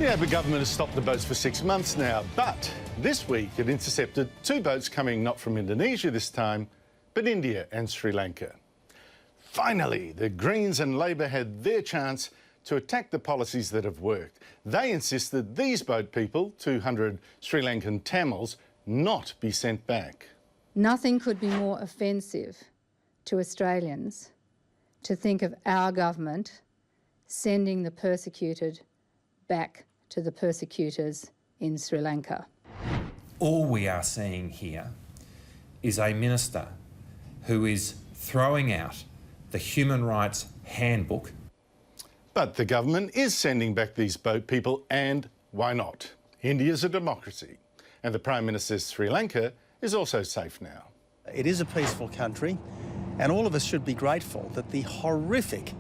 Yeah, the government has stopped the boats for 6 months now, but this week it intercepted 2 boats coming not from Indonesia this time, but India and Sri Lanka. Finally, the Greens and Labor had their chance to attack the policies that have worked. They insisted these boat people, 200 Sri Lankan Tamils, not be sent back. Nothing could be more offensive to Australians to think of our government sending the persecuted back to the persecutors in Sri Lanka. All we are seeing here is a minister who is throwing out the human rights handbook. But the government is sending back these boat people, and why not? India's a democracy, and the Prime Minister says Sri Lanka is also safe now. It is a peaceful country, and all of us should be grateful that the horrific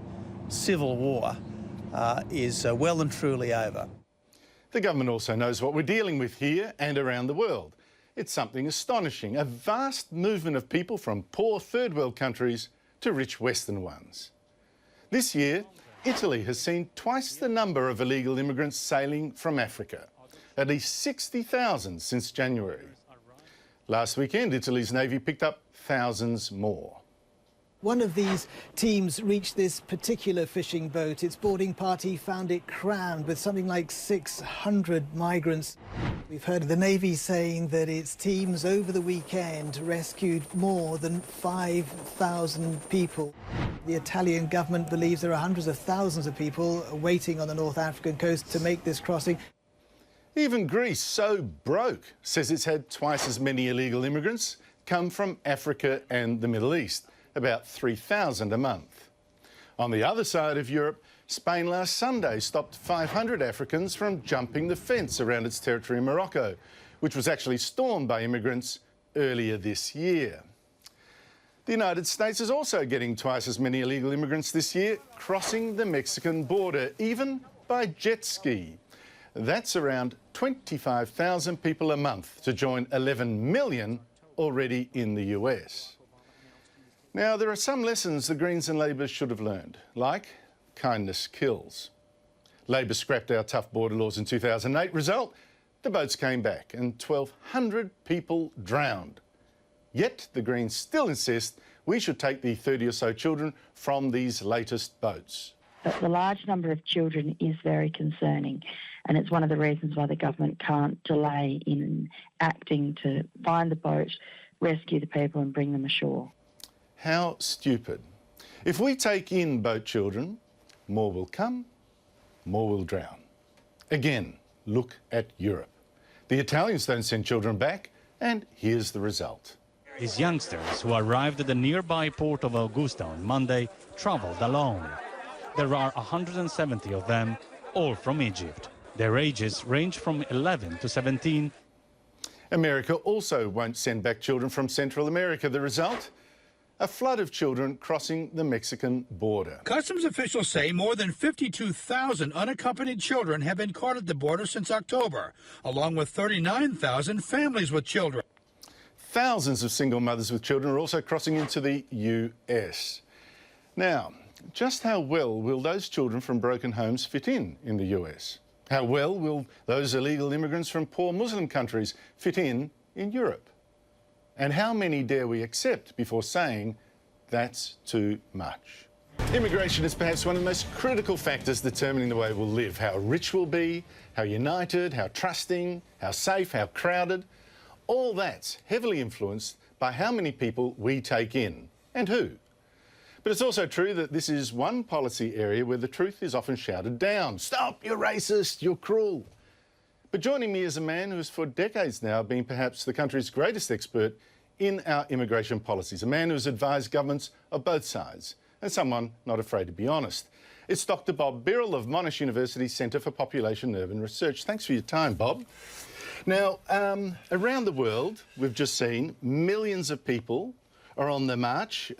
civil war is well and truly over. The government also knows what we're dealing with here and around the world. It's something astonishing, a vast movement of people from poor third world countries to rich Western ones. This year, Italy has seen twice the number of illegal immigrants sailing from Africa, at least 60,000 since January. Last weekend, Italy's Navy picked up thousands more. One of these teams reached this particular fishing boat. Its boarding party found it crammed with something like 600 migrants. We've heard of the Navy saying that its teams over the weekend rescued more than 5,000 people. The Italian government believes there are hundreds of thousands of people waiting on the North African coast to make this crossing. Even Greece, so broke, says it's had twice as many illegal immigrants come from Africa and the Middle East, about 3,000 a month. On the other side of Europe, Spain last Sunday stopped 500 Africans from jumping the fence around its territory in Morocco, which was actually stormed by immigrants earlier this year. The United States is also getting twice as many illegal immigrants this year, crossing the Mexican border, even by jet ski. That's around 25,000 people a month to join 11 million already in the US. Now, there are some lessons the Greens and Labor should have learned, like kindness kills. Labor scrapped our tough border laws in 2008. Result, the boats came back and 1,200 people drowned. Yet the Greens still insist we should take the 30 or so children from these latest boats. But the large number of children is very concerning, and it's one of the reasons why the government can't delay in acting to find the boat, rescue the people and bring them ashore. How stupid. If we take in boat children, more will come, more will drown. Again, look at Europe. The Italians don't send children back, and here's the result. These youngsters who arrived at the nearby port of Augusta on Monday travelled alone. There are 170 of them, all from Egypt. Their ages range from 11 to 17. America also won't send back children from Central America. The result? A flood of children crossing the Mexican border. Customs officials say more than 52,000 unaccompanied children have been caught at the border since October, along with 39,000 families with children. Thousands of single mothers with children are also crossing into the US. Now, just how well will those children from broken homes fit in the US? How well will those illegal immigrants from poor Muslim countries fit in Europe? And how many dare we accept before saying that's too much? Immigration is perhaps one of the most critical factors determining the way we'll live, how rich we'll be, how united, how trusting, how safe, how crowded. All that's heavily influenced by how many people we take in and who. But it's also true that this is one policy area where the truth is often shouted down. Stop, you're racist, you're cruel. But joining me is a man who has for decades now been perhaps the country's greatest expert in our immigration policies, a man who has advised governments of both sides, and someone not afraid to be honest. It's Dr Bob Birrell of Monash University's Centre for Population and Urban Research. Thanks for your time, Bob. Now, around the world, we've just seen millions of people are on the march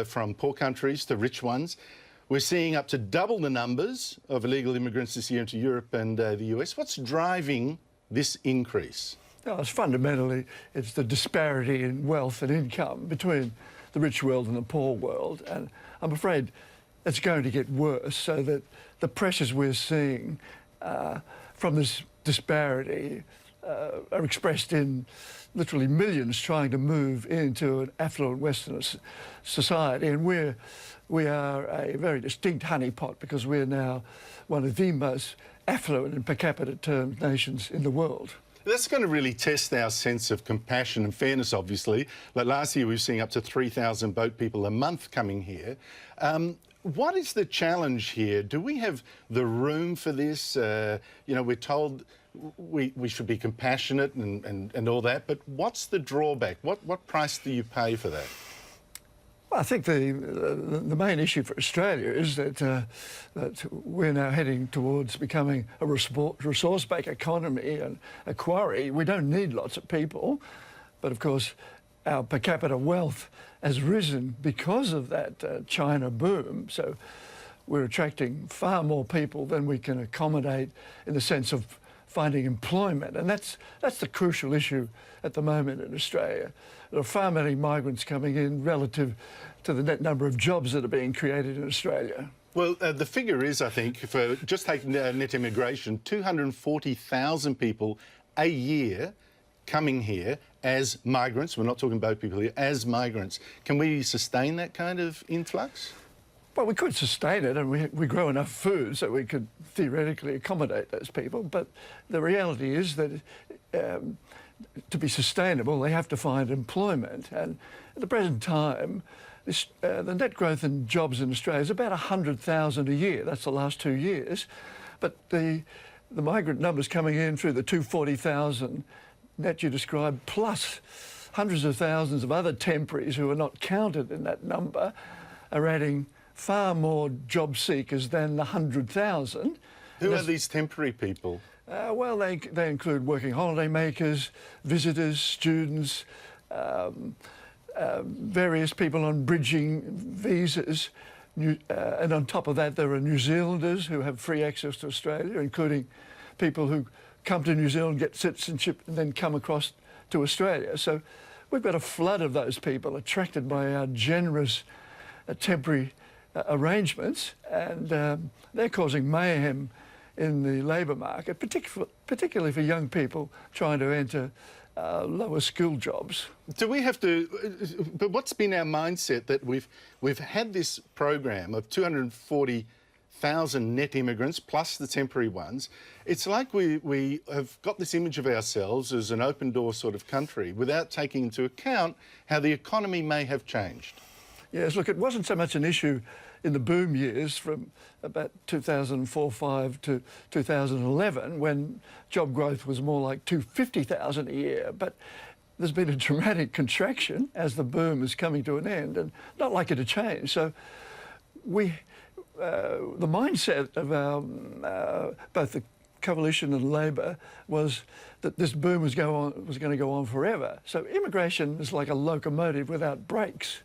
from poor countries to rich ones. We're seeing up to double the numbers of illegal immigrants this year into Europe and the US. What's driving this increase? No, it's fundamentally, it's the disparity in wealth and income between the rich world and the poor world. And I'm afraid it's going to get worse, so that the pressures we're seeing from this disparity are expressed in literally millions trying to move into an affluent Western society, and we are a very distinct honeypot because we're now one of the most affluent in per capita terms nations in the world. That's going to really test our sense of compassion and fairness, obviously. Like last year, we were seeing up to 3,000 boat people a month coming here. What is the challenge here? Do we have the room for this? You know, we're told we should be compassionate and all that, but what's the drawback? What price do you pay for that? Well, I think the main issue for Australia is that we're now heading towards becoming a resource-based economy and a quarry. We don't need lots of people, but of course our per capita wealth has risen because of that China boom. So we're attracting far more people than we can accommodate in the sense of finding employment, and that's the crucial issue at the moment in Australia. There are far many migrants coming in relative to the net number of jobs that are being created in Australia. Well, the figure is, I think, for just taking net immigration, 240,000 people a year coming here as migrants. We're not talking boat people here, as migrants. Can we sustain that kind of influx? Well, we could sustain it, and we grow enough food so we could theoretically accommodate those people. But the reality is that to be sustainable, they have to find employment. And at the present time, the net growth in jobs in Australia is about 100,000 a year. That's the last 2 years. But the migrant numbers coming in through the 240,000 net you described, plus hundreds of thousands of other temporaries who are not counted in that number, are adding far more job seekers than the 100,000. Who are these temporary people? Well, they include working holiday makers, visitors, students, various people on bridging visas. And on top of that, there are New Zealanders who have free access to Australia, including people who come to New Zealand, get citizenship, and then come across to Australia. So we've got a flood of those people attracted by our generous temporary arrangements, and they're causing mayhem in the labour market, particularly for young people trying to enter lower skill jobs. Do we have to? But what's been our mindset that we've had this program of 240,000 net immigrants plus the temporary ones? It's like we have got this image of ourselves as an open door sort of country without taking into account how the economy may have changed. Yes, look, it wasn't so much an issue in the boom years from about 2004-05 to 2011, when job growth was more like 250,000 a year. But there's been a dramatic contraction as the boom is coming to an end, and not likely to change. So the mindset of our both the coalition and Labor was that this boom was going to go on forever. So immigration is like a locomotive without brakes.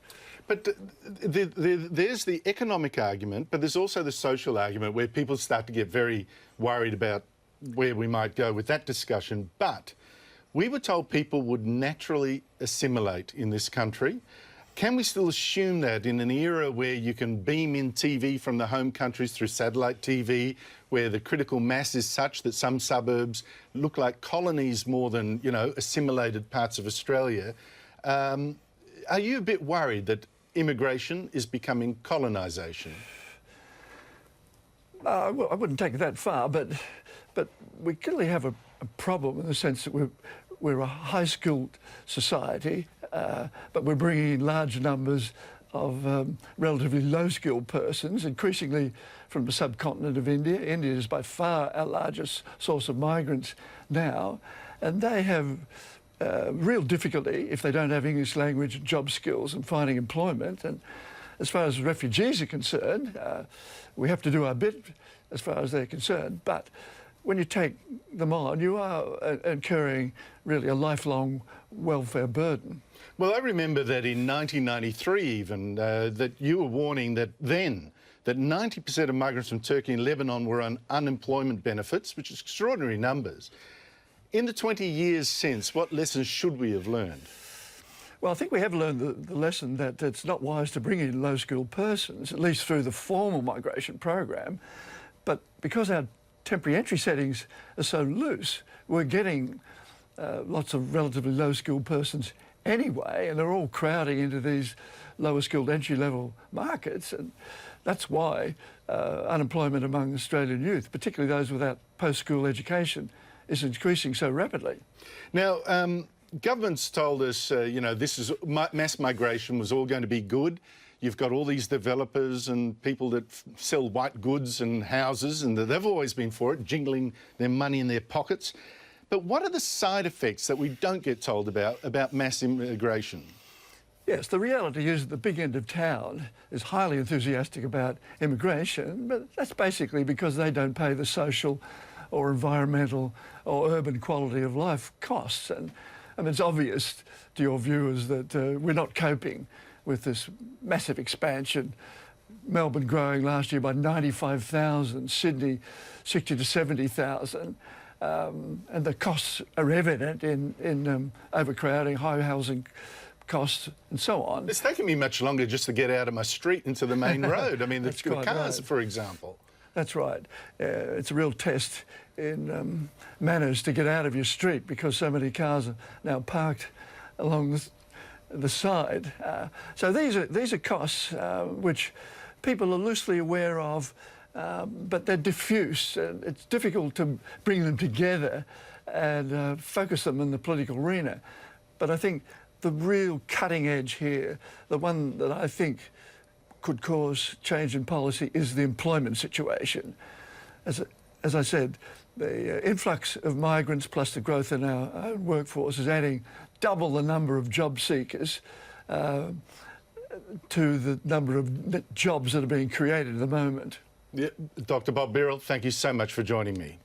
But there's the economic argument, but there's also the social argument where people start to get very worried about where we might go with that discussion. But we were told people would naturally assimilate in this country. Can we still assume that in an era where you can beam in TV from the home countries through satellite TV, where the critical mass is such that some suburbs look like colonies more than, you know, assimilated parts of Australia? Are you a bit worried that immigration is becoming colonisation? Well, I wouldn't take it that far, but we clearly have a problem in the sense that we're a high-skilled society, but we're bringing in large numbers of relatively low-skilled persons, increasingly from the subcontinent of India. India is by far our largest source of migrants now, and they have real difficulty if they don't have English language, job skills and finding employment. And as far as refugees are concerned, we have to do our bit as far as they're concerned. But when you take them on, you are incurring really a lifelong welfare burden. Well, I remember that in 1993 even, that you were warning that 90% of migrants from Turkey and Lebanon were on unemployment benefits, which is extraordinary numbers. In the 20 years since, what lessons should we have learned? Well, I think we have learned the lesson that it's not wise to bring in low-skilled persons, at least through the formal migration program. But because our temporary entry settings are so loose, we're getting lots of relatively low-skilled persons anyway, and they're all crowding into these lower-skilled entry-level markets, and that's why unemployment among Australian youth, particularly those without post-school education, is increasing so rapidly. Now, government's told us, you know, this is mass migration was all going to be good. You've got all these developers and people that sell white goods and houses, and they've always been for it, jingling their money in their pockets. But what are the side effects that we don't get told about mass immigration? Yes, the reality is that the big end of town is highly enthusiastic about immigration, but that's basically because they don't pay the social or environmental or urban quality of life costs. And I mean, it's obvious to your viewers that we're not coping with this massive expansion. Melbourne growing last year by 95,000, Sydney 60 to 70,000. And the costs are evident in overcrowding, high housing costs and so on. It's taken me much longer just to get out of my street into the main road. I mean, the cars, right. For example. That's right. It's a real test in manners to get out of your street because so many cars are now parked along the side. So these are costs which people are loosely aware of, but they're diffuse, and it's difficult to bring them together and focus them in the political arena. But I think the real cutting edge here, the one that I think could cause change in policy, is the employment situation. As I said, the influx of migrants plus the growth in our own workforce is adding double the number of job seekers to the number of jobs that are being created at the moment. Yeah, Dr Bob Birrell, thank you so much for joining me.